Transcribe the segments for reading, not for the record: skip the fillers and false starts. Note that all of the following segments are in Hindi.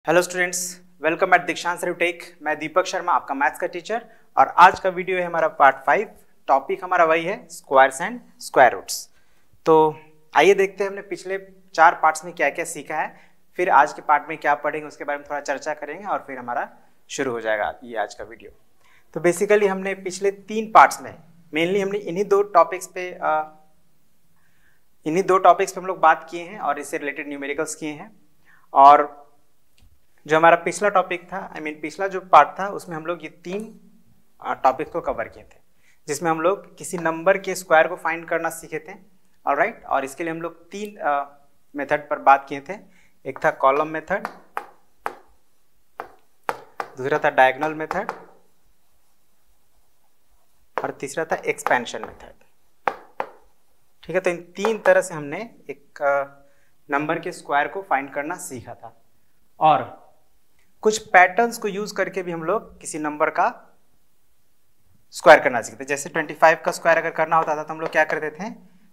हेलो स्टूडेंट्स, वेलकम एट दीक्षांत टेक। मैं दीपक शर्मा, आपका मैथ्स का टीचर। और आज का वीडियो है हमारा पार्ट 5। टॉपिक हमारा वही है, स्क्वायर्स एंड स्क्वायर रूट्स। तो आइए देखते हैं हमने पिछले 4 पार्ट्स में क्या क्या सीखा है, फिर आज के पार्ट में क्या पढ़ेंगे उसके बारे में थोड़ा चर्चा करेंगे और फिर हमारा शुरू हो जाएगा ये आज का वीडियो। तो बेसिकली हमने पिछले 3 पार्ट्स में मेनली हमने इन्हीं दो टॉपिक्स पे हम लोग बात किए हैं और इससे रिलेटेड न्यूमेरिकल्स किए हैं। और जो हमारा पिछला टॉपिक था, पिछला जो पार्ट था, उसमें हम लोग ये 3 टॉपिक को कवर किए थे, जिसमें हम लोग किसी नंबर के स्क्वायर को फाइंड करना सीखे थे। ऑलराइट, और इसके लिए हम लोग 3 मेथड पर बात किए थे। एक था कॉलम मेथड, दूसरा था डायगोनल मेथड और तीसरा था एक्सपेंशन मेथड। ठीक है, तो इन 3 तरह से हमने एक नंबर के स्क्वायर को फाइंड करना सीखा था। और कुछ पैटर्न्स को यूज करके भी हम लोग किसी नंबर का स्क्वायर करना सीखते। जैसे 25 का स्क्वायर अगर करना होता था तो हम लोग क्या करते थे,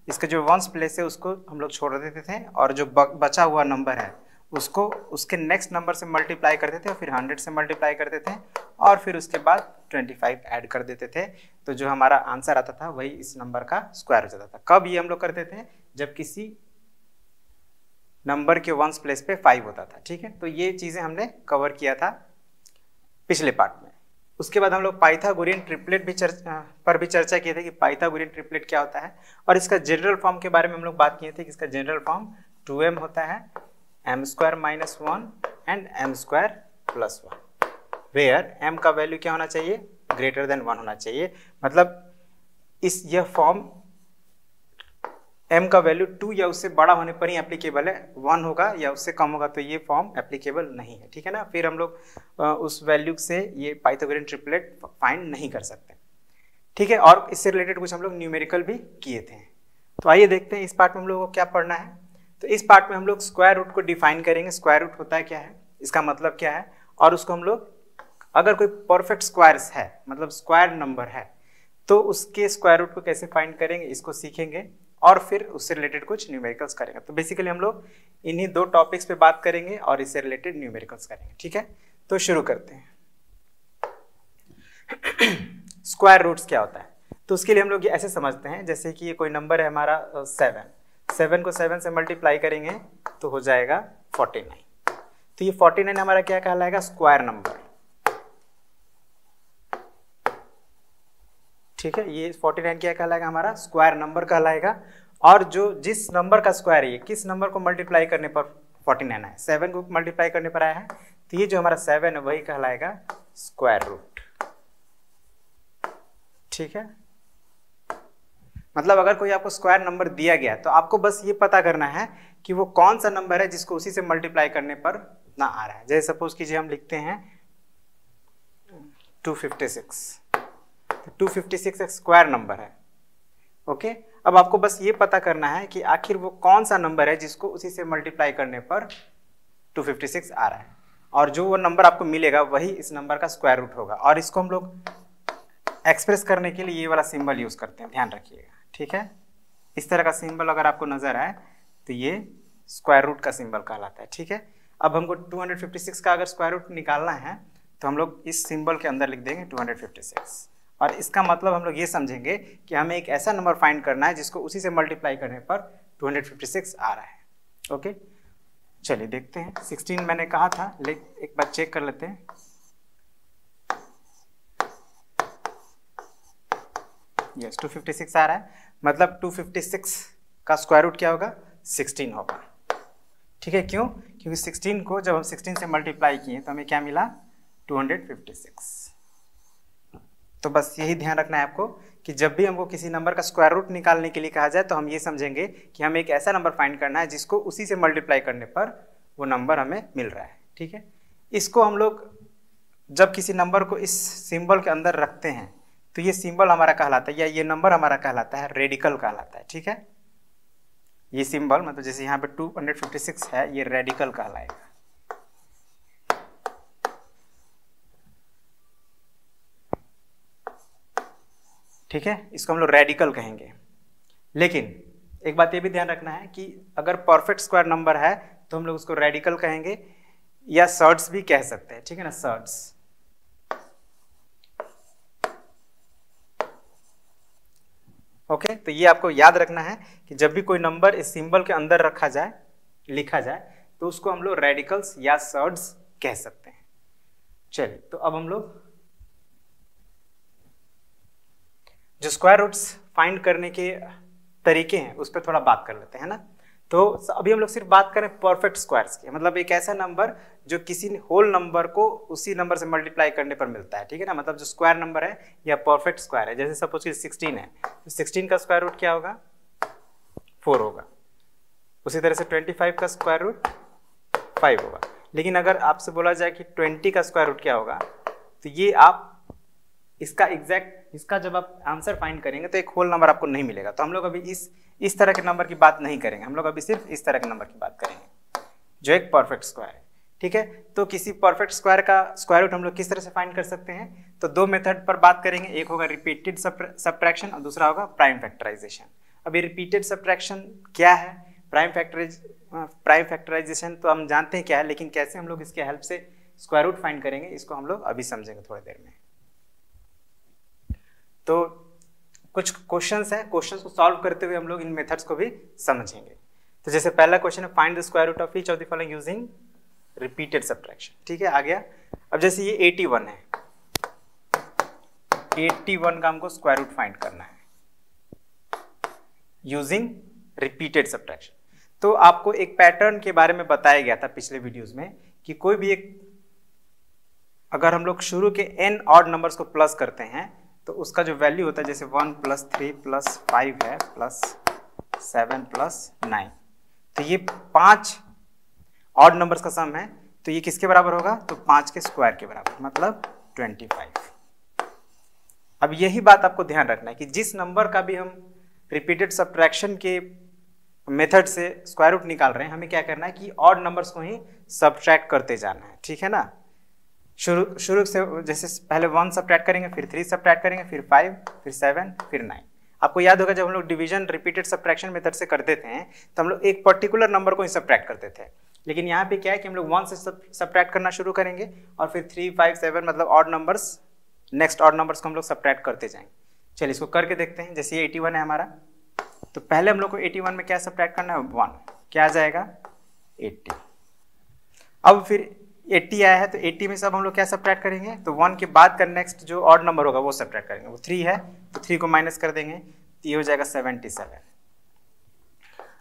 इसका जो वंस प्लेस है उसको हम लोग छोड़ देते थे और जो बचा हुआ नंबर है उसको उसके नेक्स्ट नंबर से मल्टीप्लाई करते थे और फिर 100 से मल्टीप्लाई करते थे और फिर उसके बाद 25 ऐड कर देते थे। तो जो हमारा आंसर आता था वही इस नंबर का स्क्वायर हो जाता था। कब ये हम लोग करते थे? जब किसी नंबर के वंस प्लेस पे 5 होता था। ठीक है, तो ये चीजें हमने कवर किया था पिछले पार्ट में। उसके बाद हम लोग पाइथागोरियन ट्रिपलेट भी चर्चा किए थे कि पाइथागोरियन ट्रिपलेट क्या होता है, और इसका जनरल फॉर्म के बारे में हम लोग बात किए थे कि इसका जनरल फॉर्म 2m होता है, m² - 1 and m² + 1, where m का वैल्यू क्या होना चाहिए? ग्रेटर देन 1 होना चाहिए। मतलब यह फॉर्म m का वैल्यू 2 या उससे बड़ा होने पर ही एप्लीकेबल है, 1 होगा या उससे कम होगा तो ये फॉर्म एप्लीकेबल नहीं है। ठीक है ना, फिर हम लोग उस वैल्यू से ये पाइथागोरियन ट्रिपलेट फाइंड नहीं कर सकते। ठीक है, और इससे रिलेटेड कुछ हम लोग न्यूमेरिकल भी किए थे। तो आइए देखते हैं इस पार्ट में हम लोग को क्या पढ़ना है। तो इस पार्ट में हम लोग स्क्वायर रूट को डिफाइन करेंगे। स्क्वायर रूट होता है क्या है, इसका मतलब क्या है, और उसको हम लोग अगर कोई परफेक्ट स्क्वायर्स है, मतलब स्क्वायर नंबर है, तो उसके स्क्वायर रूट को कैसे फाइंड करेंगे इसको सीखेंगे और फिर उससे रिलेटेड कुछ न्यूमेरिकल्स करेंगे। तो बेसिकली हम लोग इन्हीं 2 टॉपिक्स पे बात करेंगे और इससे रिलेटेड न्यूमेरिकल्स करेंगे। ठीक है, तो शुरू करते हैं। स्क्वायर रूट्स क्या होता है? तो उसके लिए हम लोग ये ऐसे समझते हैं, जैसे कि ये कोई नंबर है हमारा 7 को 7 से मल्टीप्लाई करेंगे तो हो जाएगा 49। तो ये 49 हमारा क्या कहलाएगा? Square number. ठीक है, ये 49 क्या कहलाएगा? हमारा स्क्वायर नंबर कहलाएगा। और जो जिस नंबर का स्क्वायर है, ये किस नंबर को मल्टीप्लाई करने पर 49 है? 7 को मल्टीप्लाई करने पर आया है, तो ये जो हमारा 7 है वही कहलाएगा स्क्वायर रूट। ठीक है, मतलब अगर कोई आपको स्क्वायर नंबर दिया गया तो आपको बस ये पता करना है कि वो कौन सा नंबर है जिसको उसी से मल्टीप्लाई करने पर ना आ रहा है। जैसे सपोज कीजिए हम लिखते हैं 256, 256 एक स्क्वायर नंबर है। ओके, अब आपको बस ये पता करना है कि आखिर वो कौन सा नंबर है जिसको उसी से मल्टीप्लाई करने पर 256 आ रहा है, और जो वो नंबर आपको मिलेगा वही इस नंबर का स्क्वायर रूट होगा। और इसको हम लोग एक्सप्रेस करने के लिए ये वाला सिंबल यूज करते हैं, ध्यान रखिएगा। ठीक है, इस तरह का सिंबल अगर आपको नजर आए तो ये स्क्वायर रूट का सिंबल कहलाता है। ठीक है, अब हमको 256 का अगर स्क्वायर रूट निकालना है तो हम लोग इस सिंबल के अंदर लिख देंगे 256, और इसका मतलब हम लोग ये समझेंगे कि हमें एक ऐसा नंबर फाइंड करना है जिसको उसी से मल्टीप्लाई करने पर 256 आ रहा है। ओके, चलिए देखते हैं। 16 मैंने कहा था, एक बार चेक कर लेते हैं। यस, 256 आ रहा है, मतलब 256 का स्क्वायर रूट क्या होगा? 16 होगा। ठीक है, क्यों? क्योंकि 16 को जब हम 16 से मल्टीप्लाई किए तो हमें क्या मिला? 256। तो बस यही ध्यान रखना है आपको कि जब भी हमको किसी नंबर का स्क्वायर रूट निकालने के लिए कहा जाए तो हम ये समझेंगे कि हमें एक ऐसा नंबर फाइंड करना है जिसको उसी से मल्टीप्लाई करने पर वो नंबर हमें मिल रहा है। ठीक है, इसको हम लोग जब किसी नंबर को इस सिंबल के अंदर रखते हैं तो ये सिंबल हमारा कहलाता है, या ये नंबर हमारा कहलाता है रेडिकल कहलाता है। ठीक है, ये सिंबल मतलब जैसे यहाँ पे 256 है, ये रेडिकल कहलाएगा। ठीक है, इसको हम लोग रेडिकल कहेंगे। लेकिन एक बात ये भी ध्यान रखना है कि अगर परफेक्ट स्क्वायर नंबर है तो हम लोग उसको रेडिकल कहेंगे, या सर्ट्स भी कह सकते हैं, ठीक है ना, सर्ट्स। ओके, तो ये आपको याद रखना है कि जब भी कोई नंबर इस सिंबल के अंदर रखा जाए, लिखा जाए, तो उसको हम लोग रेडिकल्स या सर्ट्स कह सकते हैं। चलिए, तो अब हम लोग जो स्क्वायर रूट्स फाइंड करने के तरीके हैं उस पर थोड़ा बात कर लेते हैं ना। तो अभी हम लोग सिर्फ बात करें परफेक्ट स्क्वायर्स की, मतलब एक ऐसा नंबर जो किसी होल नंबर को उसी नंबर से मल्टीप्लाई करने पर मिलता है, ठीक है ना, मतलब जो स्क्वायर नंबर है या परफेक्ट स्क्वायर है। जैसे सपोज कि 16 है, तो 16 का स्क्वायर रूट क्या होगा, 4 होगा। उसी तरह से 25 का स्क्वायर रूट 5 होगा। लेकिन अगर आपसे बोला जाए कि 20 का स्क्वायर रूट क्या होगा, तो ये आप इसका जब आप आंसर फाइंड करेंगे तो एक होल नंबर आपको नहीं मिलेगा। तो हम लोग अभी इस तरह के नंबर की बात नहीं करेंगे, हम लोग अभी सिर्फ इस तरह के नंबर की बात करेंगे जो एक परफेक्ट स्क्वायर है, ठीक है। तो किसी परफेक्ट स्क्वायर का स्क्वायर रूट हम लोग किस तरह से फाइंड कर सकते हैं, तो दो मेथड पर बात करेंगे। एक होगा रिपीटेड सबट्रैक्शन और दूसरा होगा प्राइम फैक्टराइजेशन। अभी रिपीटेड सबट्रैक्शन क्या है, प्राइम फैक्टराइजेशन तो हम जानते हैं क्या है, लेकिन कैसे हम लोग इसके हेल्प से स्क्वायर रूट फाइंड करेंगे इसको हम लोग अभी समझेंगे थोड़ी देर में। तो कुछ क्वेश्चंस हैं, क्वेश्चंस को सॉल्व करते हुए हम लोग इन मेथड्स को भी समझेंगे। तो जैसे पहला क्वेश्चन है, find the square root of each of the following using repeated subtraction, ठीक है, आ गया। अब जैसे ये 81 है, 81 का हमको स्क्वायर रूट फाइंड करना है यूजिंग रिपीटेड सबट्रैक्शन। तो आपको एक पैटर्न के बारे में बताया गया था पिछले वीडियोस में कि कोई भी एक, अगर हम लोग शुरू के n ऑड नंबर्स को प्लस करते हैं तो उसका जो वैल्यू होता है, जैसे 1 + 3 + 5 है प्लस 7 + 9, तो ये 5 ऑड नंबर्स का सम है, तो ये किसके बराबर होगा, तो 5 के स्क्वायर के बराबर, मतलब 25। अब यही बात आपको ध्यान रखना है कि जिस नंबर का भी हम रिपीटेड सबट्रैक्शन के मेथड से स्क्वायर रूट निकाल रहे हैं, हमें क्या करना है कि ऑड नंबर्स को ही सब्ट्रैक्ट करते जाना है, ठीक है ना। शुरू से जैसे पहले 1 सब्ट्रैक्ट करेंगे, फिर 3 सब्ट्रैक्ट करेंगे, फिर 5, फिर 7, फिर 9। आपको याद होगा जब हम लोग डिवीजन रिपीटेड सब्ट्रैक्शन मेथड से करते थे तो हम लोग एक पर्टिकुलर नंबर को ही सब्ट्रैक्ट करते थे। लेकिन यहाँ पे क्या है कि हम लोग 1 से सब्ट्रैक्ट करना शुरू करेंगे और फिर 3, 5, 7 मतलब odd numbers, next odd numbers को हम लोग सब्ट्रैक्ट करते जाएंगे। चलिए इसको करके देखते हैं। जैसे ये 81 है हमारा, तो पहले हम लोग को 81 में क्या सब्ट्रैक्ट करना है, 1, क्या आ जाएगा 80। अब फिर 80 आया है, तो 80 में सब हम लोग क्या सब्ट्रैक्ट करेंगे, तो 1 के बाद का नेक्स्ट जो ऑड नंबर होगा वो सब्ट्रैक्ट करेंगे। वो 3 है तो 3 को माइनस कर देंगे, तो ये हो जाएगा 77।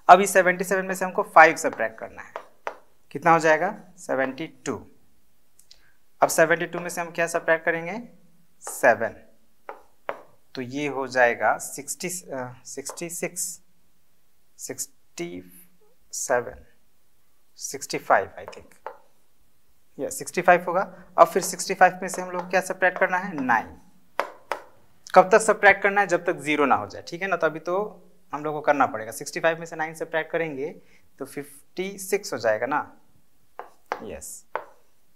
अब इस 77 में से हमको 5 सब्ट्रैक्ट करना है, कितना हो जाएगा 72। अब 72 में से हम क्या सब्ट्रैक्ट करेंगे, 7, तो ये हो जाएगा 66, 65 आई थिंक, या 65 होगा। अब फिर 65 में से हम लोग क्या सब्ट्रैक्ट करना है, 9। कब तक सब्ट्रैक्ट करना है, जब तक 0 ना हो जाए, ठीक है ना। तो अभी तो हम लोग को करना पड़ेगा, 65 में से 9 सब्ट्रैक्ट करेंगे तो 56 हो जाएगा ना, यस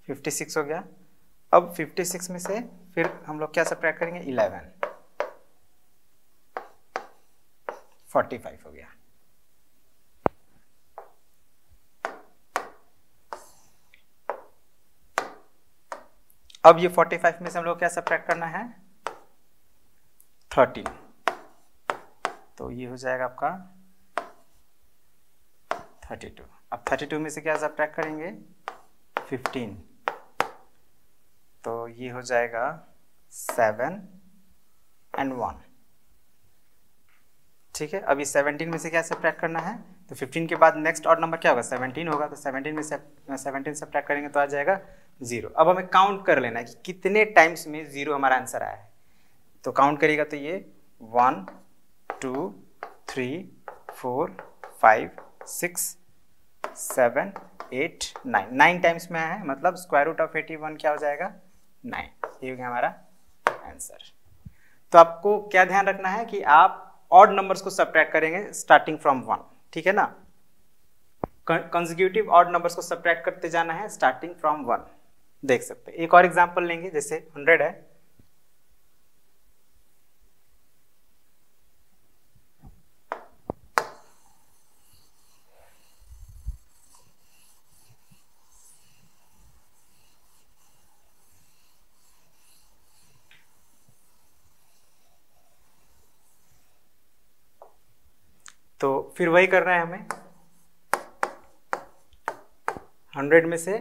56 हो गया। अब 56 में से फिर हम लोग क्या सब्ट्रैक्ट करेंगे, 11, 45 हो गया। अब ये 45 में से हम लोग क्या सब्ट्रैक्ट करना है, 13, तो ये हो जाएगा आपका 32। अब 32 में से क्या सब्ट्रैक्ट करेंगे, 15, तो ये हो जाएगा 7 और 1, ठीक है। अभी 17 में से क्या सब्ट्रैक्ट करना है, तो 15 के बाद नेक्स्ट ऑड नंबर क्या होगा, 17 होगा, तो 17 में से 17 सब्ट्रैक्ट करेंगे तो आ जाएगा 0। अब हमें काउंट कर लेना है कि कितने टाइम्स में 0 हमारा आंसर आया है। तो काउंट करिएगा तो ये 1, 2, 3, 4, 5, 6, 7, 8, 9 टाइम्स में आया है, मतलब स्क्वायर रूट ऑफ 81 क्या हो जाएगा, 9। ये हो गया हमारा आंसर। तो आपको क्या ध्यान रखना है कि आप ऑड नंबर्स को सब्ट्रैक्ट करेंगे स्टार्टिंग फ्रॉम 1, ठीक है ना। कंसेक्यूटिव ऑड नंबर्स को सब्ट्रैक्ट करते जाना है स्टार्टिंग फ्रॉम 1। देख सकते हैं, एक और एग्जांपल लेंगे, जैसे 100 है, तो फिर वही करना है हमें, 100 में से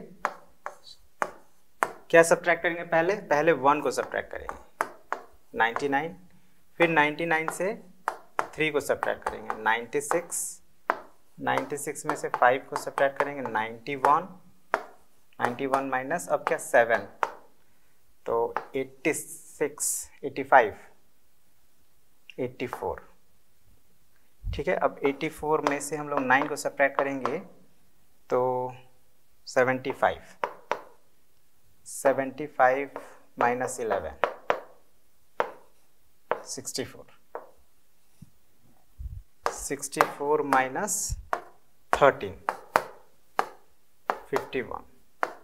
क्या सब्ट्रैक्ट करेंगे, पहले 1 को सब्ट्रैक्ट करेंगे 99, फिर 99 से 3 को सब्ट्रैक्ट करेंगे 96, 96 में से 5 को सब्ट्रैक्ट करेंगे 91, 91 माइनस अब क्या 7, तो 86, 85, 84। ठीक है, अब 84 में से हम लोग 9 को सब्ट्रैक्ट करेंगे तो 75, 75 माइनस 11, 64, 64 माइनस 13, 51,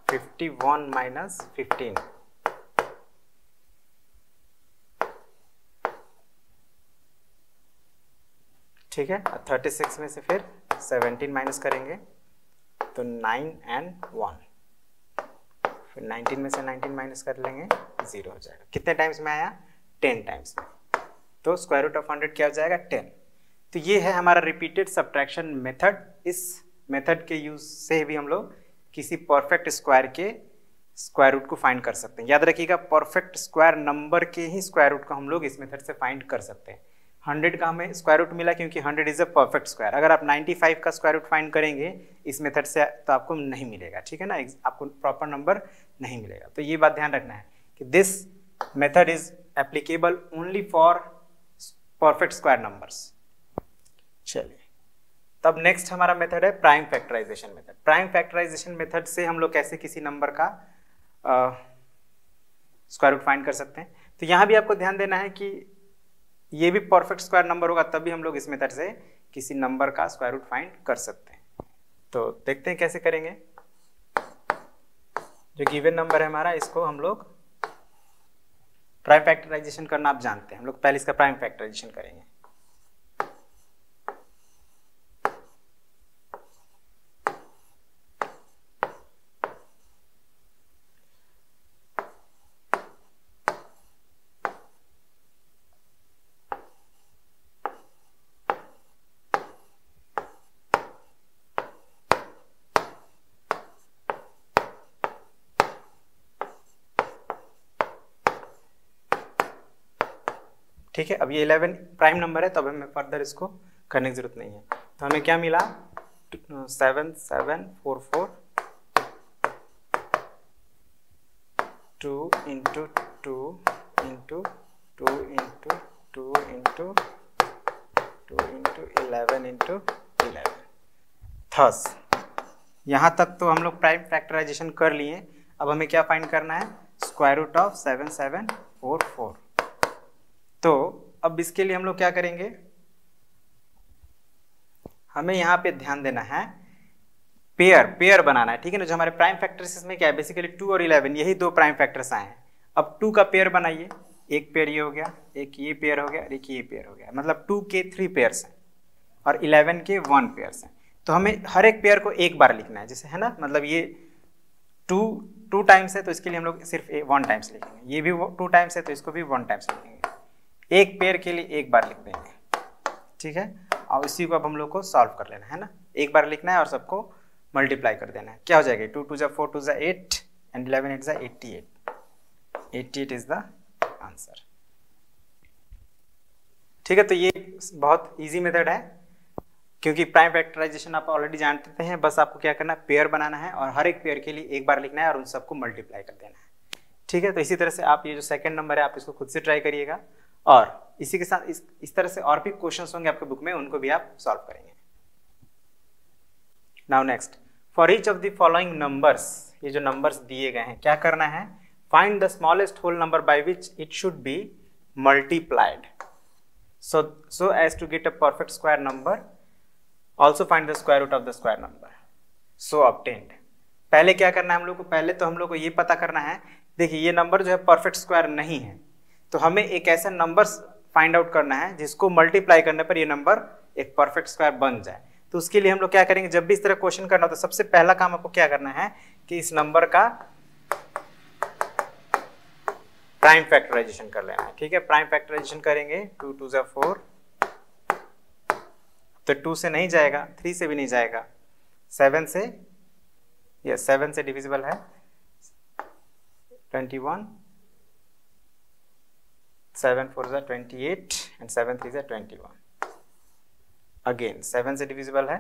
51 माइनस 15, ठीक है। 36 में से फिर 17 माइनस करेंगे तो 9 and 1, फिर 19 में से 19 माइनस कर लेंगे 0 हो जाएगा। कितने टाइम्स में आया, 10 टाइम्स में, तो स्क्वायर रूट ऑफ 100 क्या हो जाएगा, 10। तो ये है हमारा रिपीटेड सब्ट्रैक्शन मेथड। इस मेथड के यूज से भी हम लोग किसी परफेक्ट स्क्वायर के स्क्वायर रूट को फाइंड कर सकते हैं। याद रखिएगा, परफेक्ट स्क्वायर नंबर के ही स्क्वायर रूट को हम लोग इस मेथड से फाइंड कर सकते हैं। 100 का हमें स्क्वायर रूट मिला क्योंकि 100 इज अ परफेक्ट स्क्वायर। अगर आप 95 का स्क्वायर रूट फाइंड करेंगे इस मेथड से तो आपको नहीं मिलेगा, ठीक है ना, आपको प्रॉपर नंबर नहीं मिलेगा। तो ये बात ध्यान रखना है कि this method is applicable only for perfect square numbers. चलिए, तब नेक्स्ट हमारा मेथड है prime factorization method. Prime factorization method से हम लोग कैसे किसी नंबर का स्क्वायर रूट फाइंड कर सकते हैं। तो यहाँ भी आपको ध्यान देना है कि ये भी परफेक्ट स्क्वायर नंबर होगा तभी हम लोग इस मेथड से किसी नंबर का स्क्वायर रूट फाइंड कर सकते हैं। तो देखते हैं कैसे करेंगे। जो गिवन नंबर है हमारा, इसको हम लोग प्राइम फैक्टराइजेशन करना आप जानते हैं, हम लोग पहले इसका प्राइम फैक्टराइजेशन करेंगे। ठीक है, अब ये 11 प्राइम नंबर है तो अब हमें फर्दर इसको करने की जरूरत नहीं है। तो हमें क्या मिला, 7744 2 into 2 into 2 into 2 into 2 into 11 into 11। Thus यहाँ तक तो हम लोग प्राइम फैक्टराइजेशन कर लिए। अब हमें क्या फाइंड करना है, स्क्वायर रूट ऑफ 7744। तो अब इसके लिए हम लोग क्या करेंगे, हमें यहाँ पे ध्यान देना है, पेयर बनाना है, ठीक है ना। जो हमारे प्राइम फैक्टर्स में क्या है, बेसिकली 2 और 11 यही दो प्राइम फैक्टर्स आए हैं। अब 2 का पेयर बनाइए, एक पेयर ये हो गया, एक ये पेयर हो गया, एक ये पेयर हो गया, मतलब 2 के 3 पेयर्स हैं और 11 के 1 पेयर्स हैं। तो हमें हर एक पेयर को एक बार लिखना है, जैसे है ना, मतलब ये 2 टाइम्स है तो इसके लिए हम लोग सिर्फ 1 टाइम्स लिखेंगे, ये भी 2 टाइम्स है तो इसको भी 1 टाइम्स लिखेंगे। एक पेयर के लिए एक बार लिख देंगे, ठीक है। और इसी को अब हम लोग को सॉल्व कर लेना है ना, एक बार लिखना है और सबको मल्टीप्लाई कर देना है। क्या हो जाएगा, 2 2 4 2 8 एंड 11 8 88, 88 इज द आंसर। ठीक है, तो ये बहुत इजी मेथड है क्योंकि प्राइम फैक्टराइजेशन आप ऑलरेडी जानते हैं। बस आपको क्या करना है, पेयर बनाना है और हर एक पेयर के लिए एक बार लिखना है और उन सबको मल्टीप्लाई कर देना है, ठीक है। तो इसी तरह से आप ये जो सेकंड नंबर है आप इसको खुद से ट्राई करिएगा और इसी के साथ इस तरह से और भी क्वेश्चंस होंगे आपके बुक में, उनको भी आप सॉल्व करेंगे। Now next, for each of the following numbers, ये जो नंबर्स दिए गए हैं क्या करना है, find the smallest whole number by which it should be multiplied so as to get a perfect square number. Also find the square root of the square number so obtained. पहले क्या करना है हम लोग को, पहले तो हम लोग को ये पता करना है, देखिए ये नंबर जो है परफेक्ट स्क्वायर नहीं है, तो हमें एक ऐसा नंबर फाइंड आउट करना है जिसको मल्टीप्लाई करने पर ये नंबर एक परफेक्ट स्क्वायर बन जाए। तो उसके लिए हम लोग क्या करेंगे, जब भी इस तरह क्वेश्चन करना हो तो सबसे पहला काम आपको क्या करना है कि इस नंबर का प्राइम फैक्टराइजेशन कर लेना है, ठीक है। प्राइम फैक्टराइजेशन करेंगे, 2 2 4 तो 2 से नहीं जाएगा, 3 से भी नहीं जाएगा, 7 से, यस 7 से डिविजिबल है 21, 7 4 जा 28 एंड 7 3 जा 21, अगेन 7 से डिविजिबल है,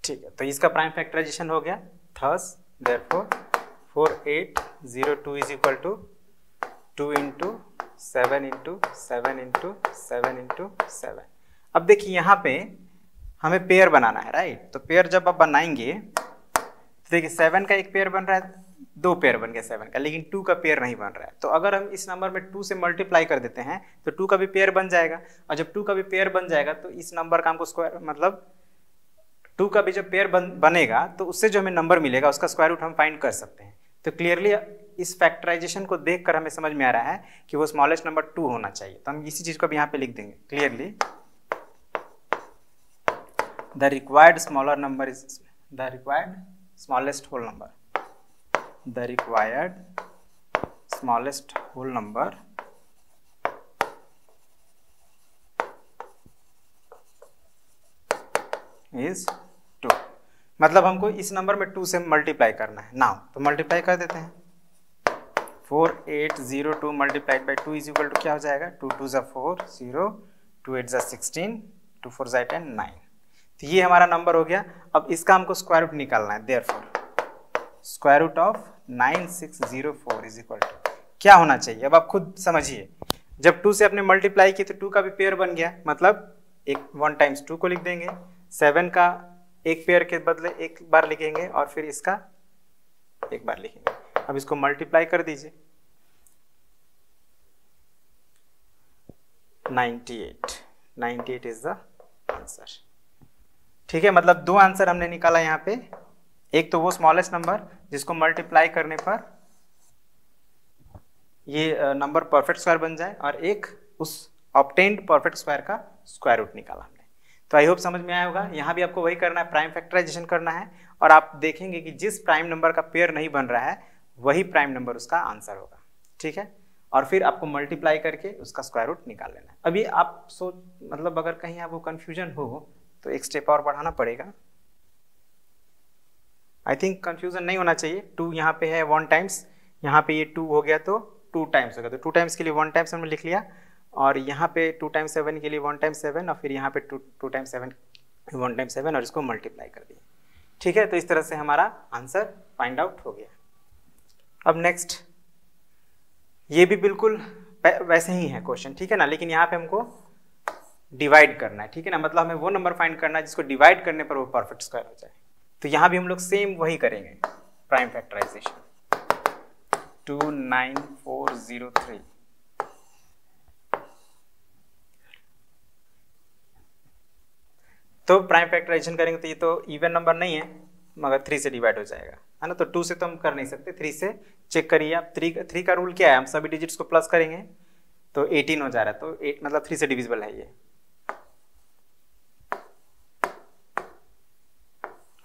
ठीक है। तो इसका प्राइम फैक्टराइजेशन हो गया, thus therefore 4802 is equal to 2 into 7 into 7 into 7 into 7। अब देखिए यहाँ पे हमें पेयर बनाना है, राइट। तो पेयर जब आप बनाएंगे तो देखिए 7 का एक पेयर बन रहा है, 2 पेयर बन गया 7 का, लेकिन 2 का पेयर नहीं बन रहा है। तो अगर हम इस नंबर में 2 से मल्टीप्लाई कर देते हैं तो 2 का भी पेयर बन जाएगा, और जब 2 का भी पेयर बन जाएगा तो इस नंबर का हमको स्क्वायर, मतलब 2 का भी जब पेयर बनेगा तो उससे जो हमें नंबर मिलेगा उसका स्क्वायर रूट हम फाइंड कर सकते हैं। तो क्लियरली इस फैक्टराइजेशन को देखकर हमें समझ में आ रहा है कि वो स्मॉलेस्ट नंबर 2 होना चाहिए। तो हम इसी चीज को भी यहाँ पे लिख देंगे clearly, the required smaller number is the required smallest whole number, the required smallest whole number is 2। मतलब हमको इस नंबर में 2 से मल्टीप्लाई करना है नाउ, तो मल्टीप्लाई कर देते हैं। 4802 multiplied by 2 is equal to क्या हो जाएगा, 2 2 जा 4 0, 2 8 जा 16, 2 4 जा 10 9। तो ये हमारा नंबर हो गया। अब इसका हमको स्क्वायर रूट निकालना है, therefore square root of 9604 is equal to क्या होना चाहिए। अब आप खुद समझिए, जब 2 से अपने मल्टीप्लाई की तो 2 का भी पेयर बन गया, मतलब एक 1 टाइम्स 2 को लिख देंगे, 7 का एक पेयर के बदले एक बार लिखेंगे और फिर इसका एक बार लिखेंगे। अब इसको मल्टीप्लाई कर दीजिए, 98 इज द आंसर। ठीक है, मतलब 2 आंसर हमने निकाला यहाँ पे, एक तो वो स्मॉलेस्ट नंबर जिसको मल्टीप्लाई करने पर ये नंबर परफेक्ट स्क्वायर बन जाए, और एक उस ऑब्टेन्ड परफेक्ट स्क्वायर का स्क्वायर रूट निकाला हमने। तो आई होप समझ में आया होगा। यहाँ भी आपको वही करना है, प्राइम फैक्टराइजेशन करना है, और आप देखेंगे कि जिस प्राइम नंबर का पेयर नहीं बन रहा है वही प्राइम नंबर उसका आंसर होगा। ठीक है, और फिर आपको मल्टीप्लाई करके उसका स्क्वायर रूट निकाल लेना है। अभी आप मतलब अगर कहीं आपको कंफ्यूजन हो तो एक स्टेप और बढ़ाना पड़ेगा। आई थिंक कंफ्यूजन नहीं होना चाहिए। 2 यहाँ पे है 1 टाइम्स, यहाँ पे ये 2 हो गया तो 2 टाइम्स होगा, तो 2 टाइम्स के लिए 1 टाइम्स हमने लिख लिया, और यहाँ पे 2 टाइम्स 7 के लिए 1 टाइम्स 7, और फिर यहाँ पे 2 टाइम्स 7 1 टाइम्स 7, और इसको मल्टीप्लाई कर दिया। ठीक है, तो इस तरह से हमारा आंसर फाइंड आउट हो गया। अब नेक्स्ट, ये भी बिल्कुल वैसे ही है क्वेश्चन, ठीक है ना, लेकिन यहाँ पे हमको डिवाइड करना है। ठीक है ना, मतलब हमें वो नंबर फाइंड करना है जिसको डिवाइड करने पर वो परफेक्ट स्क्वायर हो जाए। तो यहाँ भी हम लोग सेम वही करेंगे, प्राइम फैक्टराइजेशन 29403। तो प्राइम फैक्टराइजेशन करेंगे तो ये तो इवन नंबर नहीं है, मगर 3 से डिवाइड हो जाएगा, है ना। तो 2 से तो हम कर नहीं सकते, 3 से चेक करिए आप। 3 का रूल क्या है, हम सभी डिजिट्स को प्लस करेंगे तो 18 हो जा रहा है, तो 8 मतलब 3 से डिविजिबल है ये।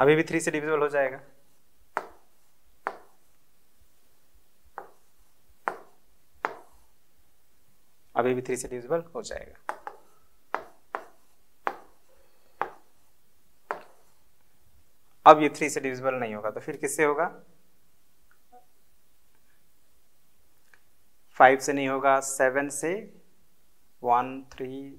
अभी भी 3 से डिविजिबल हो जाएगा। अभी भी 3 से डिविजिबल हो जाएगा। अब ये 3 से डिविजिबल नहीं होगा, तो फिर किससे होगा, 5 से नहीं होगा, 7 से, 1 3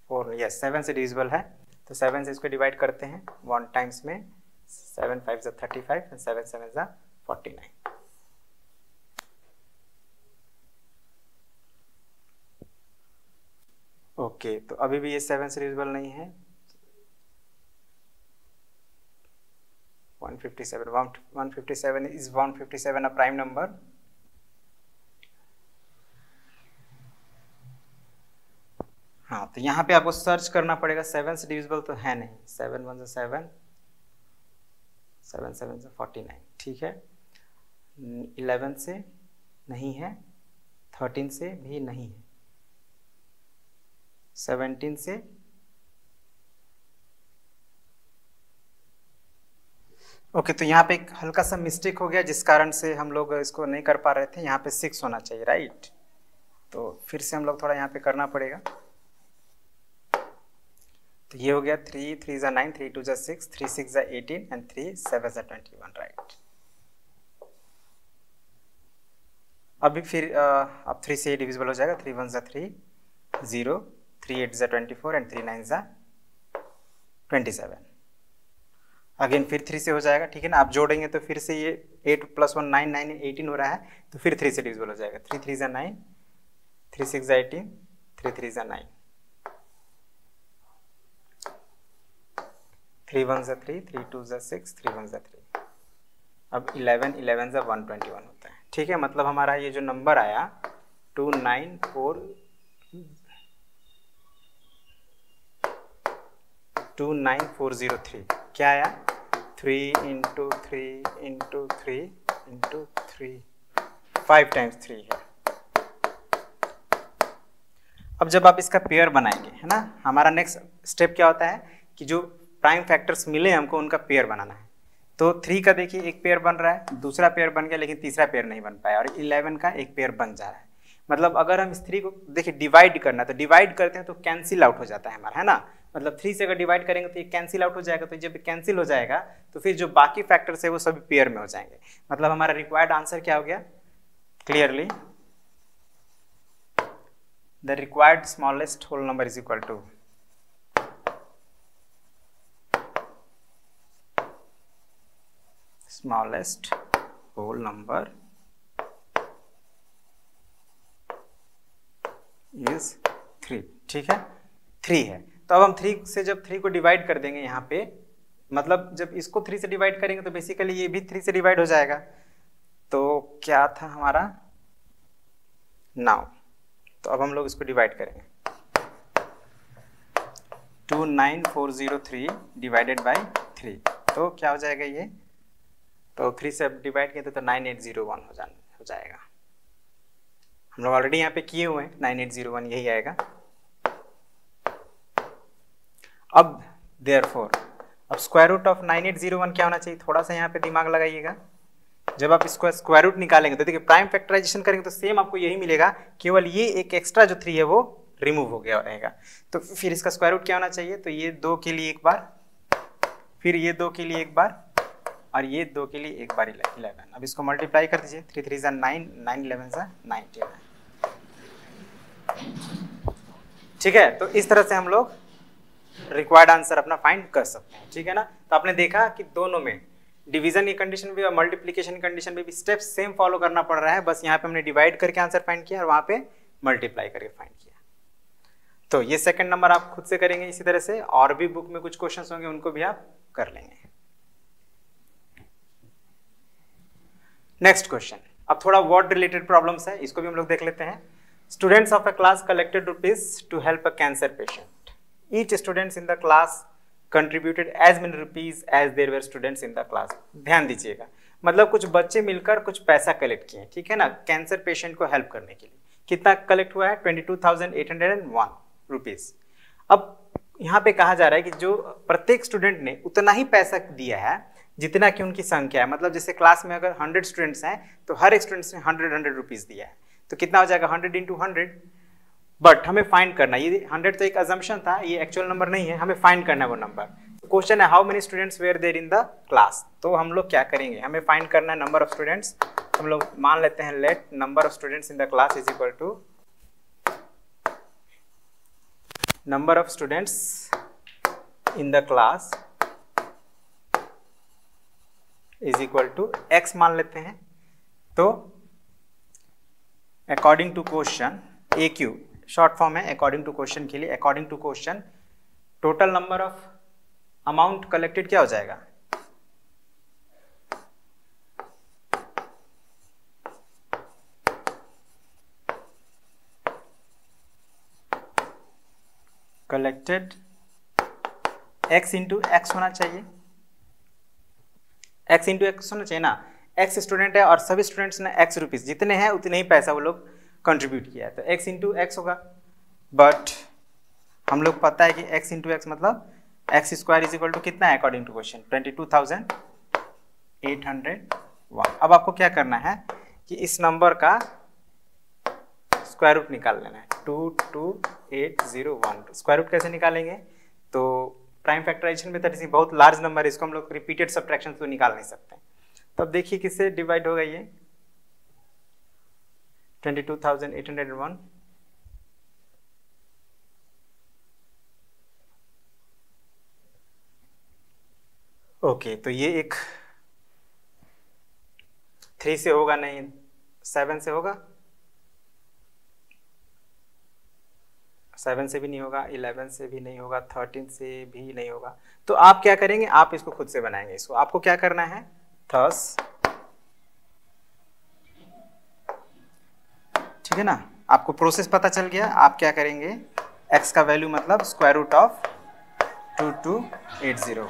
4, यस 7 से डिविजिबल है, तो 7 से इसको डिवाइड करते हैं 1 टाइम्स में, 7 5 जा 35 एंड 7 7 जा 49। ओके, तो अभी भी ये 7 से डिविजिबल नहीं है। 157 is 157 a prime number? हाँ, तो यहाँ पे आपको सर्च करना पड़ेगा। 7 से डिविजिबल तो है नहीं, 7 1 7, 7 7 49, ठीक है। 11 से नहीं है, 13 से भी नहीं है, 17 से, ओके तो यहाँ पे एक हल्का सा मिस्टेक हो गया जिस कारण से हम लोग इसको नहीं कर पा रहे थे। यहाँ पे 6 होना चाहिए, राइट। तो फिर से हम लोग थोड़ा यहाँ पे करना पड़ेगा। तो ये हो गया 3 3 ज़ा 9, 3 2 ज़ा 6, 3 6 ज़ा 18 एंड 3 7 ज़ा 21, राइट। अभी फिर अब 3 से ये डिविजिबल हो जाएगा, 3 1 ज़ा 3 0, 3 8 ज़ा 24 एंड 3 9 ज़ा 27। अगेन फिर 3 से हो जाएगा, ठीक है ना। आप जोड़ेंगे तो फिर से ये 8 + 1 9 9 18 हो रहा है, तो फिर 3 से डिविजिबल हो जाएगा। 3 3 ज़ा 9, 3 6 ज़ा 18, 3 3 ज़ा 9, 3 1 ज़ा 3, 3 2 ज़ा 6, 3 1 ज़ा 3। अब 11 11 ज़ा 121 होता है, ठीक है। मतलब हमारा ये जो नंबर आया 29403 क्या आया? 3 × 3 × 3 × 3, 5 टाइम्स 3 है। अब जब आप इसका पेयर बनाएंगे, है ना, हमारा नेक्स्ट स्टेप क्या होता है कि जो प्राइम फैक्टर्स मिले हमको उनका पेयर बनाना है। तो 3 का देखिए एक पेयर बन रहा है, दूसरा पेयर बन गया, लेकिन तीसरा पेयर नहीं बन पाया, और 11 का एक पेयर बन जा रहा है। मतलब अगर हम इस 3 को देखिए डिवाइड करना, तो डिवाइड करते हैं तो कैंसिल आउट हो जाता है हमारा, है ना। मतलब 3 से अगर डिवाइड करेंगे तो ये कैंसिल आउट हो जाएगा, तो जब कैंसिल हो जाएगा तो फिर जो बाकी फैक्टर्स है वो सभी पेयर में हो जाएंगे। मतलब हमारा रिक्वायर्ड आंसर क्या हो गया? Clearly the required smallest whole number is equal to smallest whole number is 3, ठीक है, 3 है। तो अब हम 3 से जब 3 को डिवाइड कर देंगे यहाँ पे, मतलब जब इसको 3 से डिवाइड करेंगे तो बेसिकली ये भी 3 से डिवाइड हो जाएगा। तो क्या था हमारा 9। तो अब हम लोग इसको डिवाइड करेंगे, 29403 डिवाइडेड बाई 3, तो क्या हो जाएगा ये? तो 3 से अब डिवाइड किए तो 9801 हो जाएगा। हम लोग ऑलरेडी यहाँ पे किए हुए हैं, 9801 यही आएगा। अब देयरफॉर अब स्क्वायर रूट ऑफ 9801 क्या होना चाहिए? थोड़ा सा यहाँ पे दिमाग लगाइएगा। जब आप इसको स्क्वायर रूट निकालेंगे तो देखिए प्राइम फैक्टराइजेशन करेंगे तो सेम आपको यही मिलेगा, केवल ये एक एक्स्ट्रा जो 3 है वो रिमूव हो गया रहेगा। तो फिर इसका स्क्वायर रूट क्या होना चाहिए? तो ये 2 के लिए एक बार, फिर ये 2 के लिए एक बार, और ये 2 के लिए एक बार 11। अब इसको मल्टीप्लाई कर दीजिए, 3 3 ज़ा 9, 9 11 ज़ा 19, ठीक है। तो इस तरह से हम लोग रिक्वायर्ड आंसर अपना फाइंड कर सकते हैं, ठीक है ना। तो आपने देखा कि दोनों में, डिवीजन की कंडीशन भी और मल्टीप्लिकेशन की कंडीशन में भी स्टेप सेम फॉलो करना पड़ रहा है, बस यहाँ पे हमने डिवाइड करके आंसर फाइंड किया और वहाँ पे मल्टीप्लाई करके फाइंड किया। तो ये सेकंड नंबर आप खुद से करेंगे इसी तरह से, और भी बुक में कुछ क्वेश्चंस होंगे उनको भी आप कर लेंगे। नेक्स्ट क्वेश्चन, अब थोड़ा वर्ड रिलेटेड प्रॉब्लम्स है, इसको भी हम लोग देख लेते हैं। Students of a class collected rupees to help a cancer patient. Each students in the class contributed as many rupees as there were students in the class. ध्यान दीजिएगा, मतलब कुछ बच्चे मिलकर कुछ पैसा कलेक्ट किए, ठीक है ना, कैंसर पेशेंट को हेल्प करने के लिए। कितना कलेक्ट हुआ है? 22,801 रुपीज। अब यहाँ पे कहा जा रहा है कि जो प्रत्येक स्टूडेंट ने उतना ही पैसा दिया है जितना कि उनकी संख्या है। मतलब जैसे क्लास में अगर 100 स्टूडेंट्स हैं तो हर एक स्टूडेंट्स ने 100 रुपीज दिया है, तो कितना हो जाएगा? 100 × 100। बट हमें फाइंड करना, ये 100 तो एक अजम्पशन था, ये एक्चुअल नंबर नहीं है, हमें फाइंड करना है वो नंबर। क्वेश्चन है how many students were there in the class. तो हम लोग क्या करेंगे, हमें फाइंड करना है नंबर ऑफ स्टूडेंट्स। हम लोग मान लेते हैं let number of students in the class is equal to number of students in the class is equal to x मान लेते हैं। तो according to question, AQ short form है अकॉर्डिंग टू क्वेश्चन के लिए। According to question total number of amount collected क्या हो जाएगा? कलेक्टेड x इंटू एक्स होना चाहिए, x इंटू एक्स होना चाहिए ना। x स्टूडेंट है और सभी स्टूडेंट्स ने x रुपीज, जितने हैं उतने ही पैसा वो लोग कंट्रीब्यूट किया है, तो x इंटू एक्स होगा। बट हम लोग पता है कि x इंटू एक्स मतलब x square is equal to कितना है अकॉर्डिंग टू क्वेश्चन? 22,801। अब आपको क्या करना है कि इस नंबर का स्क्वायर रूट निकाल लेना है। 22801 स्क्वायर रूट कैसे निकालेंगे? तो प्राइम फैक्टराइजेशन मेथड से बहुत लार्ज नंबर है, इसको हम लोग रिपीटेड सब्ट्रैक्शन तो निकाल नहीं सकते। तो अब देखिए किससे डिवाइड होगा ये 22,801। ओके, तो ये एक 3 से होगा नहीं, 7 से होगा, 7 से भी नहीं होगा, 11 से भी नहीं होगा, 13 से भी नहीं होगा। तो आप क्या करेंगे, आप इसको खुद से बनाएंगे। इसको आपको क्या करना है, थस, ठीक है ना, आपको प्रोसेस पता चल गया। आप क्या करेंगे, x का वैल्यू मतलब स्क्वायर रूट ऑफ 22801,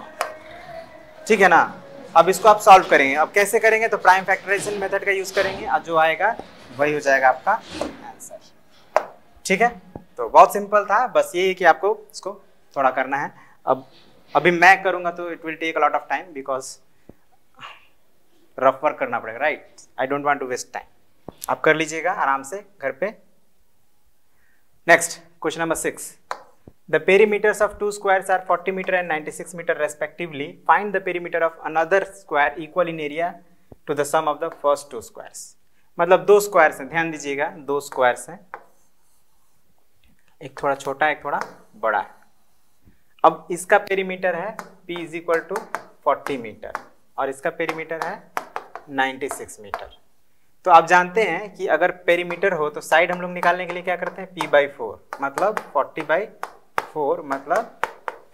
ठीक है ना। अब इसको आप सॉल्व करेंगे। अब कैसे करेंगे, तो प्राइम फैक्टराइजेशन मेथड का यूज करेंगे, और जो आएगा वही हो जाएगा आपका आंसर, ठीक है। तो बहुत सिंपल था, बस ये है कि आपको इसको थोड़ा करना है। अब अभी मैं करूंगा तो it will take a lot of time, because rough work करना पड़ेगा, right. I don't want to waste time, आप कर लीजिएगा आराम से घर पे। Next question number 6, the perimeters of two squares are 40 meter and 96 meter respectively. Find the perimeter of another square equal in area to the sum of the first two squares. मतलब दो स्क्वायर्स हैं, ध्यान दीजिएगा, दो स्क्वायर्स हैं, एक थोड़ा छोटा एक थोड़ा बड़ा है। अब इसका पेरीमीटर है P is equal to 40 metre और इसका पेरीमीटर है 96 मीटर। तो आप जानते हैं कि अगर पेरीमीटर हो तो साइड हम लोग निकालने के लिए क्या करते हैं, P/4 मतलब 40/4 मतलब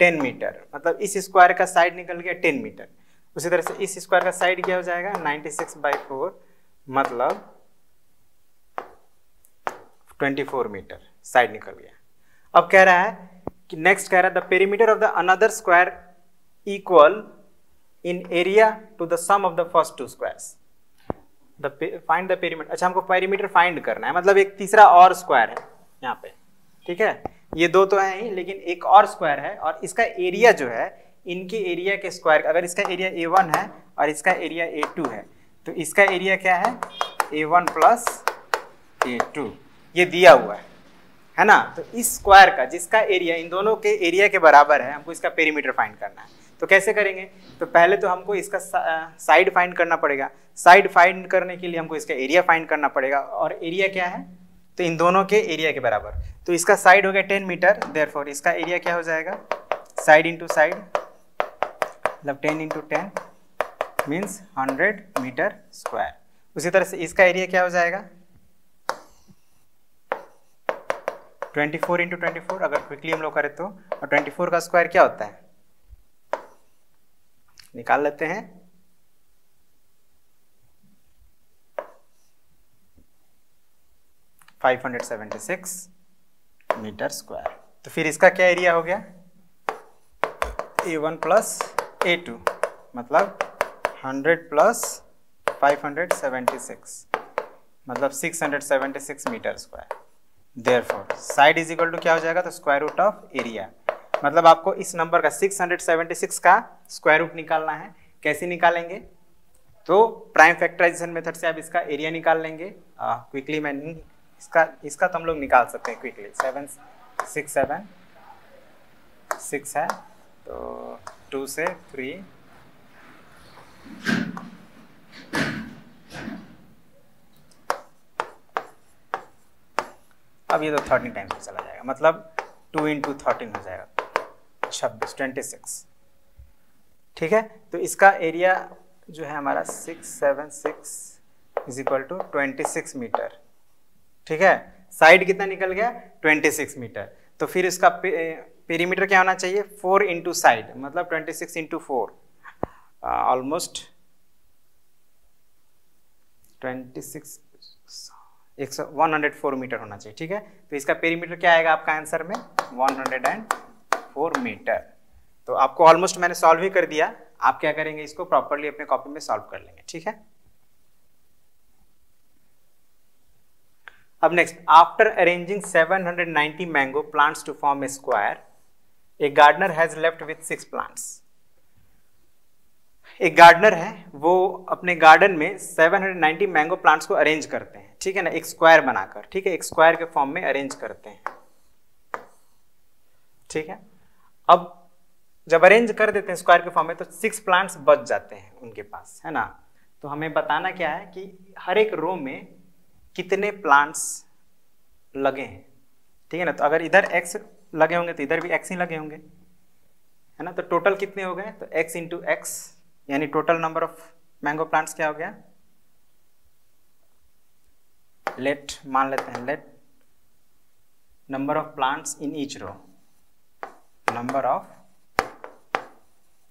10 मीटर, मतलब इस स्क्वायर का साइड निकल गया 10 मीटर। उसी तरह से इस स्क्वायर का साइड क्या हो जाएगा, 96/4 मतलब 24 मीटर साइड निकल गया। अब कह रहा है कि नेक्स्ट कह रहा है the perimeter of the another square equal in area to the sum of the first two squares. Find the perimeter, अच्छा हमको पेरीमीटर फाइंड करना है, मतलब एक तीसरा और स्क्वायर है यहाँ पे, ठीक है। ये दो तो है ही, लेकिन एक और स्क्वायर है और इसका एरिया जो है इनके एरिया के स्क्वायर, अगर इसका एरिया A1 है और इसका एरिया A2 है तो इसका एरिया क्या है, A1 प्लस A2, ये दिया हुआ है ना। तो इस स्क्वायर का जिसका एरिया इन दोनों के एरिया के बराबर है, हमको इसका पेरीमीटर फाइंड करना है। तो कैसे करेंगे, तो पहले तो हमको इसका साइड फाइंड करना पड़ेगा। साइड फाइंड करने के लिए हमको इसका एरिया फाइंड करना पड़ेगा, और एरिया क्या है, तो इन दोनों के एरिया के बराबर। तो इसका साइड हो गया 10 मीटर, देयरफॉर इसका एरिया क्या हो जाएगा, साइड इंटू साइड मतलब 10 इंटू 10 मीन्स 100 मीटर स्क्वायर। उसी तरह से इसका एरिया क्या हो जाएगा 24 इंटू 24, अगर क्विकली हम लोग करें तो, और 24 का स्क्वायर क्या होता है, निकाल लेते हैं, $576 मीटर स्क्वायर। तो फिर इसका क्या एरिया हो गया, A1 प्लस A2 मतलब 100 प्लस 576 मतलब 676 metre square. Therefore side is equal to क्या हो जाएगा, तो स्क्वायर रूट ऑफ एरिया, मतलब आपको इस नंबर का 676 का स्क्वायर रूट निकालना है। कैसे निकालेंगे, तो प्राइम फैक्टराइजेशन मेथड से आप इसका एरिया निकाल लेंगे। क्विकली मैं इसका तो हम लोग निकाल सकते हैं क्विकली, 7 6 7 6 है तो 2 से 3 अब ये तो 13 टाइम्स में चला जाएगा, मतलब 2 इंटू 13 हो जाएगा 26 ठीक है। तो इसका एरिया जो है हमारा 676 इज इक्वल टू 26 मीटर, ठीक है। साइड कितना निकल गया 26 मीटर, तो फिर इसका पेरीमीटर क्या होना चाहिए 4 इंटू साइड मतलब 26 इंटू 4 ऑलमोस्ट 104 मीटर होना चाहिए, ठीक है। तो इसका पेरीमीटर क्या आएगा आपका आंसर में 104 मीटर। तो आपको ऑलमोस्ट मैंने सॉल्व ही कर दिया, आप क्या करेंगे इसको प्रॉपर्ली अपने कॉपी में सॉल्व कर लेंगे, ठीक है। अब next, after arranging 790 mango plants to form a square, a gardener has left with 6 plants. एक गार्डनर है, वो अपने गार्डन में 790 मैंगो प्लांट्स को अरेंज करते हैं, ठीक है ना, एक स्क्वायर बनाकर, ठीक है, एक स्क्वायर के फॉर्म में अरेंज करते हैं, ठीक है। अब जब अरेंज कर देते हैं स्क्वायर के फॉर्म में तो 6 प्लांट्स बच जाते हैं उनके पास, है ना। तो हमें बताना क्या है कि हर एक रो में कितने प्लांट्स लगे हैं, ठीक है ना। तो अगर इधर x लगे होंगे तो इधर भी x ही लगे होंगे, है ना। तो टोटल कितने हो गए, तो x इंटू एक्स, यानी total number of mango plants क्या हो गया, लेट मान लेते हैं, let number of plants in each row, number of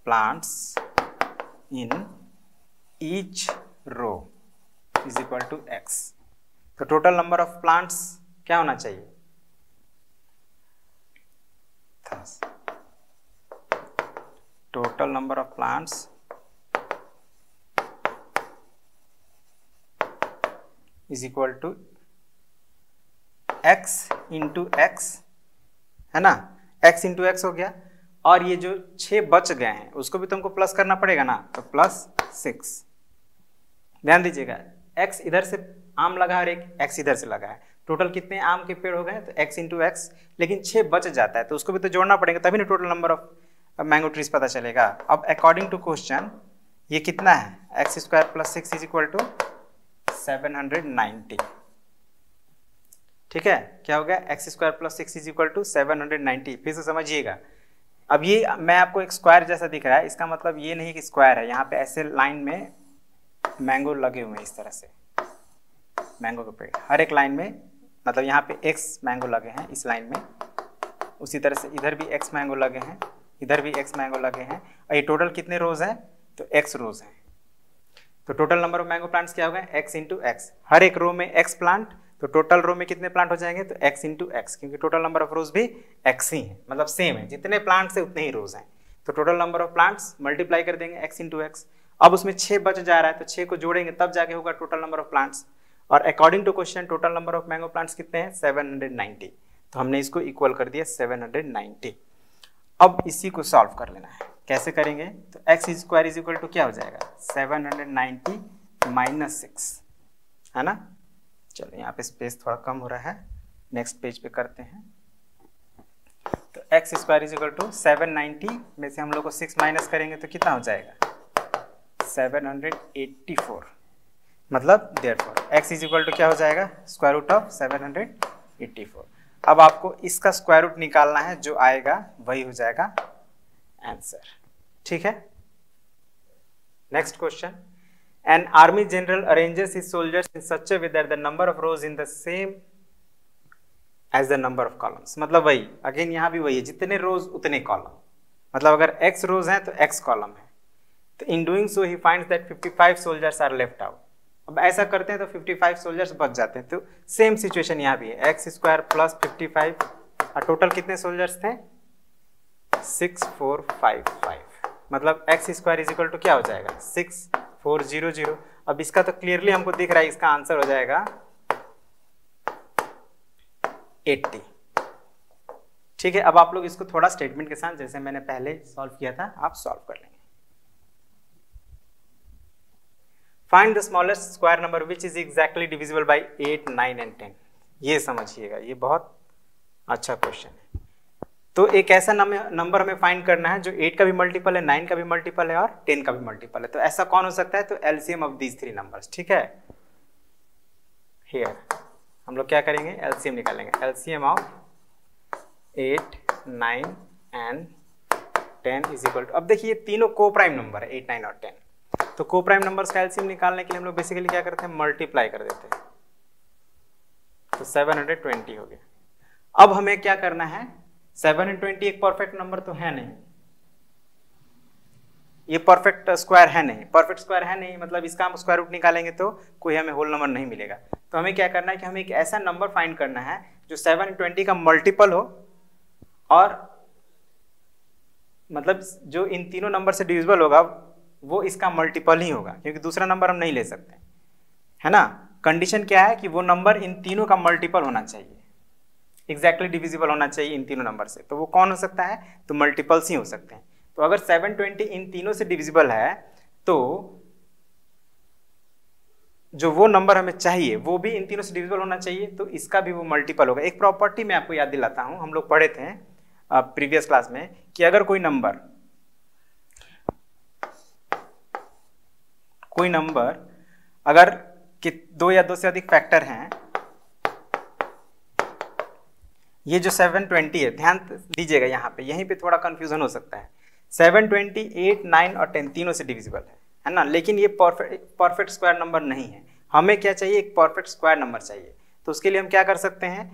plants in each row is equal to x। तो टोटल नंबर ऑफ प्लांट्स क्या होना चाहिए, total number of plants is equal to x into x, है ना, x इंटू एक्स हो गया। और ये जो 6 बच गए हैं उसको भी तुमको प्लस करना पड़ेगा ना, तो +6। ध्यान दीजिएगा, x इधर से आम लगा और एक x इधर से लगा है, टोटल कितने आम के पेड़ हो गए, तो x इंटू एक्स, लेकिन 6 बच जाता है तो उसको भी तो जोड़ना पड़ेगा, तभी ना total number of mango trees पता चलेगा। अब अकॉर्डिंग टू क्वेश्चन ये कितना है, x² + 6 इज इक्वल टू 790, ठीक है। क्या हो गया, x² + 6 इज इक्वल टू 790। फिर से समझिएगा, अब ये मैं आपको एक स्क्वायर जैसा दिख रहा है, इसका मतलब ये नहीं कि स्क्वायर है, यहाँ पे ऐसे लाइन में मैंगो लगे हुए हैं, इस तरह से मैंगो के पेड़ हर एक लाइन में, मतलब यहाँ पे x मैंगो लगे हैं इस लाइन में, उसी तरह से इधर भी x मैंगो लगे हैं, इधर भी x मैंगो लगे हैं, और ये टोटल कितने रोज हैं, तो x रोज हैं। तो total number of mango plants क्या हो गए, x इंटू एक्स, हर एक रो में x प्लांट, तो टोटल रो में कितने प्लांट हो जाएंगे, तो x इंटू एक्स, क्योंकि टोटल नंबर ऑफ रोज भी x ही है, मतलब सेम है, जितने प्लांट्स है उतने ही रोज हैं। तो total number of plants multiply कर देंगे x इंटू एक्स। अब उसमें 6 बच जा रहा है तो 6 को जोड़ेंगे तब जाके होगा टोटल नंबर ऑफ प्लांट्स। और according to question total number of mango plants कितने हैं, 790। तो हमने इसको इक्वल कर दिया 790। अब इसी को सॉल्व कर लेना है, कैसे करेंगे, तो x² इज इक्वल टू क्या हो जाएगा, 790 - 6, है ना। चलो यहाँ पे स्पेस थोड़ा कम हो रहा है, नेक्स्ट पेज पे करते हैं। तो x² इज इक्वल टू 790 में से हम लोग को 6 माइनस करेंगे तो कितना हो जाएगा, 784। मतलब therefore x is equal to क्या हो जाएगा, स्क्वायर रूट ऑफ 784। अब आपको इसका स्क्वायर रूट निकालना है, जो आएगा वही हो जाएगा आंसर, ठीक है। Next question, an army general arranges his soldiers in such a way that the number of rows in the same as the number of columns. मतलब वही, अगेन यहाँ भी वही है, जितने रोज उतने कॉलम, मतलब अगर x रोज हैं तो x कॉलम है। तो in doing so he finds that 55 soldiers are left out. अब ऐसा करते हैं तो 55 सोल्जर्स बच जाते हैं। तो सेम सिचुएशन यहाँ भी है, x² + 55, और टोटल कितने सोल्जर्स थे, 6455। मतलब x² इज इक्वल टू क्या हो जाएगा, 6400। अब इसका तो क्लियरली हमको दिख रहा है, इसका आंसर हो जाएगा 80, ठीक है। अब आप लोग इसको थोड़ा स्टेटमेंट के साथ, जैसे मैंने पहले सॉल्व किया था, आप सॉल्व कर लेंगे। Find the smallest square number which is exactly divisible by 8, 9 and 10। ये समझिएगा, ये बहुत अच्छा क्वेश्चन है। तो एक ऐसा नंबर हमें फाइंड करना है जो 8 का भी मल्टीपल है, 9 का भी मल्टीपल है और 10 का भी मल्टीपल है। तो ऐसा कौन हो सकता है, तो एलसीएम ऑफ दीज 3 नंबर्स, ठीक है। हियर हम लोग क्या करेंगे, एलसीएम निकालेंगे, LCM of 8, 9 and 10 is equal to, अब देखिए तीनों को प्राइम नंबर है, 8, 9 और 10। तो को प्राइम नंबर्स का एलसीएम निकालने के लिए हम लोग बेसिकली क्या करते हैं, मल्टीप्लाई कर देते हैं। तो 720 हो गया। अब हमें क्या करना है, 720 एक परफेक्ट नंबर तो है नहीं, ये परफेक्ट स्क्वायर है नहीं, परफेक्ट स्क्वायर है नहीं, मतलब इसका हम स्क्वायर रूट निकालेंगे तो कोई हमें होल नंबर नहीं मिलेगा। तो हमें क्या करना है कि हमें एक ऐसा नंबर फाइंड करना है जो 720 का मल्टीपल हो, और मतलब जो इन तीनों नंबर से डिविजिबल होगा वो इसका मल्टीपल ही होगा, क्योंकि दूसरा नंबर हम नहीं ले सकते, है ना। कंडीशन क्या है कि वो नंबर इन तीनों का मल्टीपल होना चाहिए, एग्जैक्टली डिविजिबल होना चाहिए इन तीनों नंबर से। तो वो कौन हो सकता है, तो मल्टीपल्स ही हो सकते हैं। तो अगर 720 इन तीनों से डिविजिबल है तो जो वो नंबर हमें चाहिए वो भी इन तीनों से डिविजिबल होना चाहिए, तो इसका भी वो मल्टीपल होगा। एक प्रॉपर्टी मैं आपको याद दिलाता हूं, हम लोग पढ़े थे प्रीवियस क्लास में कि अगर कोई नंबर अगर कि 2 या 2 से अधिक फैक्टर हैं, ये जो 720 है, ध्यान दीजिएगा यहाँ पे, यहीं पे थोड़ा कंफ्यूजन हो सकता है। 720, 8, 9 और 10 तीनों से डिविजिबल है ना, लेकिन ये परफेक्ट स्क्वायर नंबर नहीं है। हमें क्या चाहिए? एक परफेक्ट स्क्वायर नंबर चाहिए। तो उसके लिए हम क्या कर सकते हैं,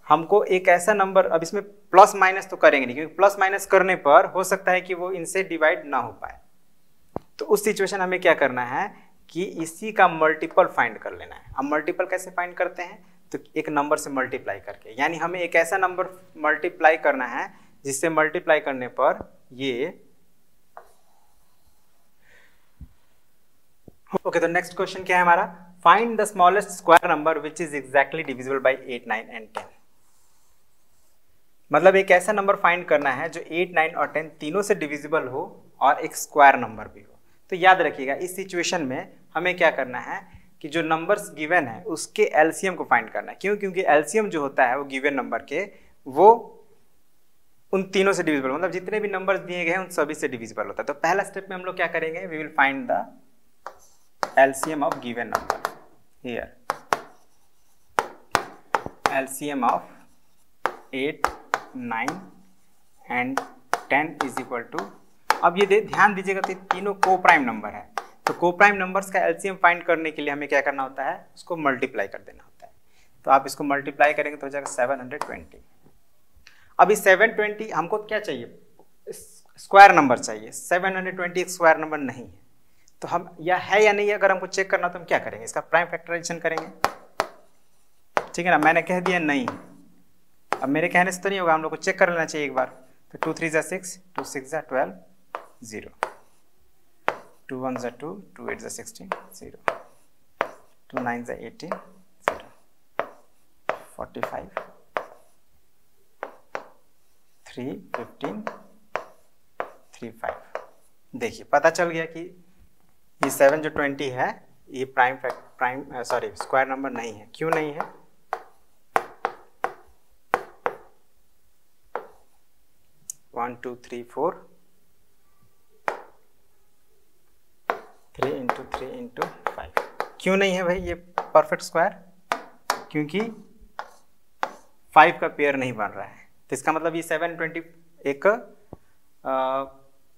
हमको एक ऐसा नंबर, अब इसमें प्लस माइनस तो करेंगे नहीं, क्योंकि प्लस माइनस करने पर हो सकता है कि वो इनसे डिवाइड ना हो पाए। तो उस सिचुएशन हमें क्या करना है कि इसी का मल्टीपल फाइंड कर लेना है। अब मल्टीपल कैसे फाइंड करते हैं? तो एक नंबर से मल्टीप्लाई करके, यानी हमें एक ऐसा नंबर मल्टीप्लाई करना है जिससे मल्टीप्लाई करने पर ये ओके। तो नेक्स्ट क्वेश्चन क्या है हमारा? Find the smallest square number which is exactly divisible by 8, 9 and 10। मतलब एक ऐसा नंबर फाइंड करना है जो 8, 9 और 10 तीनों से डिविजिबल हो और एक स्क्वायर नंबर भी हो। तो याद रखिएगा इस सिचुएशन में हमें क्या करना है कि जो नंबर्स गिवन है उसके एलसीएम को फाइंड करना है। क्यों? क्योंकि एलसीएम जो होता है वो गिवन नंबर के, वो उन तीनों से डिविजिबल, मतलब जितने भी नंबर्स दिए गए हैं उन सभी से डिविजिबल होता है। तो पहला स्टेप में हम लोग क्या करेंगे, we will find the LCM of given number here. LCM of 8, 9 and 10 is equal to, अब ये ध्यान दीजिएगा तो तीनों को प्राइम नंबर है। तो को प्राइम नंबर्स का LCM फाइंड करने के लिए हमें क्या करना होता है, उसको मल्टीप्लाई कर देना होता है। तो आप इसको मल्टीप्लाई करेंगे तो हो जाएगा 720। अब इस 720 हमको क्या चाहिए, स्क्वायर नंबर चाहिए। 720 एक स्क्वायर नंबर नहीं है, तो हम या है या नहीं, अगर हमको चेक करना तो हम क्या करेंगे, इसका प्राइम फैक्टराइजेशन करेंगे। ठीक है ना, मैंने कह दिया नहीं, अब मेरे कहने से तो नहीं होगा, हम लोग को चेक कर लेना चाहिए एक बार। तो 2 3 6, 2 6 12, 0, 2 1 2, 2 8 16, 0, 2 9 18, 0, 45, 3 15, 3 5। देखिए पता चल गया कि ये 7 जो 20 है ये स्क्वायर नंबर नहीं है। क्यों नहीं है? One two three four 3 × 3 × 5। क्यों नहीं है भाई ये परफेक्ट स्क्वायर? क्योंकि 5 का पेयर नहीं बन रहा है। तो इसका मतलब ये 720 एक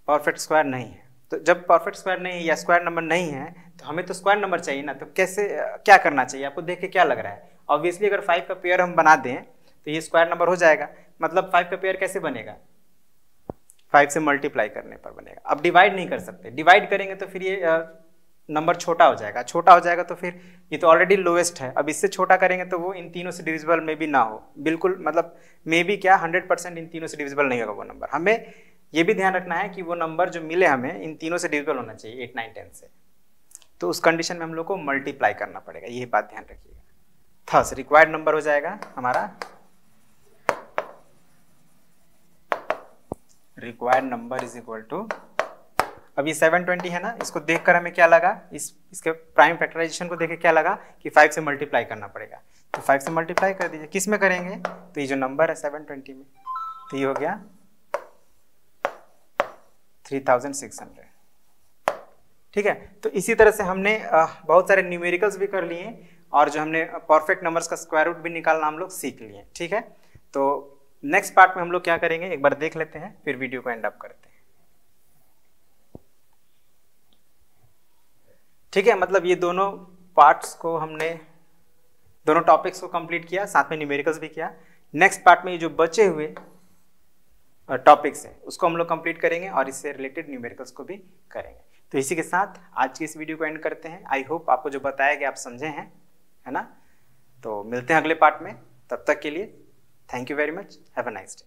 परफेक्ट स्क्वायर नहीं है। तो जब परफेक्ट स्क्वायर नहीं है या स्क्वायर नंबर नहीं है तो हमें तो स्क्वायर नंबर चाहिए ना। तो कैसे क्या करना चाहिए आपको देख के क्या लग रहा है? ऑब्वियसली अगर 5 का पेयर हम बना दें तो ये स्क्वायर नंबर हो जाएगा। मतलब 5 का पेयर कैसे बनेगा? 5 से मल्टीप्लाई करने पर बनेगा। अब डिवाइड नहीं कर सकते, डिवाइड करेंगे तो फिर ये नंबर छोटा हो जाएगा। छोटा हो जाएगा तो फिर ये तो ऑलरेडी लोएस्ट है, अब इससे छोटा करेंगे तो वो इन तीनों से डिविजिबल में भी ना हो। बिल्कुल मतलब मे भी क्या 100% इन तीनों से डिविजिबल नहीं होगा वो नंबर। हमें ये भी ध्यान रखना है कि वो नंबर जो मिले हमें इन तीनों से डिविजिबल होना चाहिए 8, 9, 10 से। तो उस कंडीशन में हम लोग को मल्टीप्लाई करना पड़ेगा, ये बात ध्यान रखिएगा। थर्स रिक्वायर्ड नंबर हो जाएगा हमारा, required number is equal to, अब ये 720 है ना, इसको देखकर हमें क्या लगा, इसके प्राइम फैक्टराइजेशन को देख के क्या लगा कि 5 से मल्टीप्लाई करना पड़ेगा। तो 5 से मल्टीप्लाई कर दीजिए। किस में करेंगे? तो ये जो नंबर है 720 में, तो ये हो गया 3600। ठीक है, तो इसी तरह से हमने बहुत सारे न्यूमेरिकल्स भी कर लिए और जो हमने परफेक्ट नंबर्स का स्क्वायर रूट भी निकालना हम लोग सीख लिए। ठीक है, तो नेक्स्ट पार्ट में हम लोग क्या करेंगे एक बार देख लेते हैं, फिर वीडियो को एंड अप करते हैं। ठीक है, मतलब ये दोनों पार्ट्स को हमने, दोनों टॉपिक्स को कंप्लीट किया, साथ में न्यूमेरिकल्स भी किया। नेक्स्ट पार्ट में ये जो बचे हुए टॉपिक्स है उसको हम लोग कंप्लीट करेंगे और इससे रिलेटेड न्यूमेरिकल्स को भी करेंगे। तो इसी के साथ आज की इस वीडियो को एंड करते हैं। आई होप आपको जो बताया गया आप समझे हैं, है ना। तो मिलते हैं अगले पार्ट में, तब तक के लिए thank you very much, have a nice day.